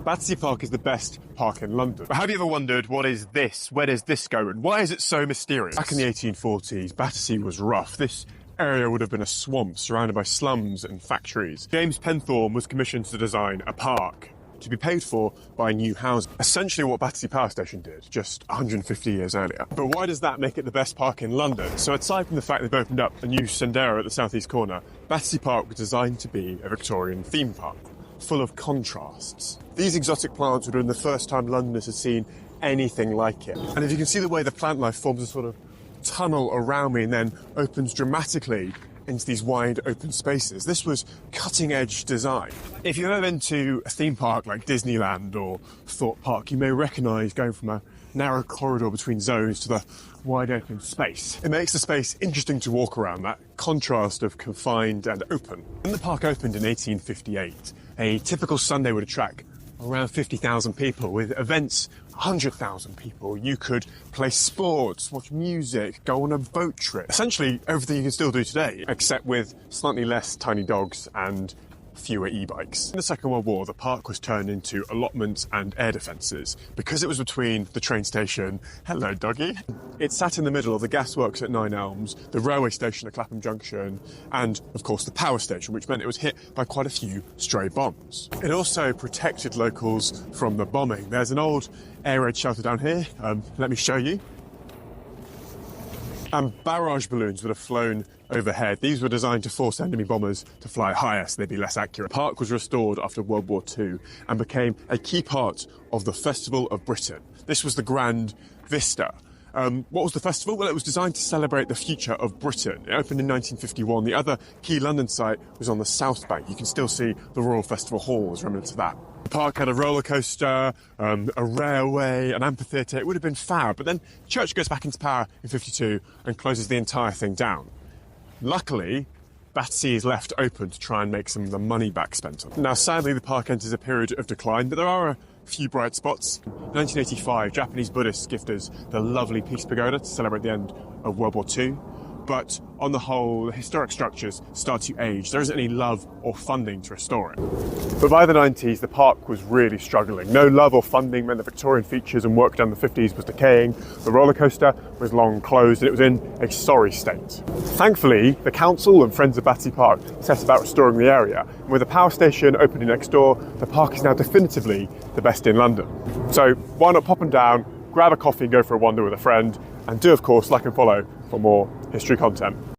Battersea Park is the best park in London. But have you ever wondered, what is this? Where does this go? And why is it so mysterious? Back in the 1840s, Battersea was rough. This area would have been a swamp surrounded by slums and factories. James Penthorne was commissioned to design a park to be paid for by new housing. Essentially what Battersea Power Station did just 150 years earlier. But why does that make it the best park in London? So aside from the fact they've opened up a new Sandero at the southeast corner, Battersea Park was designed to be a Victorian theme park, full of contrasts. These exotic plants would have been the first time Londoners had seen anything like it. And if you can see the way the plant life forms a sort of tunnel around me and then opens dramatically into these wide open spaces. This was cutting edge design. If you've ever been to a theme park like Disneyland or Thorpe Park, you may recognise going from a narrow corridor between zones to the wide open space. It makes the space interesting to walk around, that contrast of confined and open. When the park opened in 1858, a typical Sunday would attract around 50,000 people, with events 100,000 people. You could play sports, watch music, go on a boat trip. Essentially everything you can still do today, except with slightly less tiny dogs and fewer e-bikes. In the Second World War, the park was turned into allotments and air defences. Because it was between the train station, hello doggy, it sat in the middle of the gasworks at Nine Elms, the railway station at Clapham Junction, and of course the power station, which meant it was hit by quite a few stray bombs. It also protected locals from the bombing. There's an old air raid shelter down here, let me show you. And barrage balloons would have flown overhead. These were designed to force enemy bombers to fly higher so they'd be less accurate. The park was restored after World War II and became a key part of the Festival of Britain. This was the Grand Vista. What was the festival? Well, it was designed to celebrate the future of Britain. It opened in 1951. The other key London site was on the South Bank. You can still see the Royal Festival Hall as remnants of that. The park had a roller coaster, a railway, an amphitheatre. It would have been fab, but then Church goes back into power in 52 and closes the entire thing down. Luckily, Battersea is left open to try and make some of the money back spent on it. Now, sadly, the park enters a period of decline, but there are a few bright spots. In 1985, Japanese Buddhists gift us the lovely Peace Pagoda to celebrate the end of World War II. But on the whole, the historic structures start to age. There isn't any love or funding to restore it. But by the 90s, the park was really struggling. No love or funding meant the Victorian features and work done in the 50s was decaying. The roller coaster was long closed and it was in a sorry state. Thankfully, the council and Friends of Battersea Park set about restoring the area. And with the power station opening next door, the park is now definitively the best in London. So why not pop them down, grab a coffee and go for a wander with a friend, and do, of course, like and follow for more history content.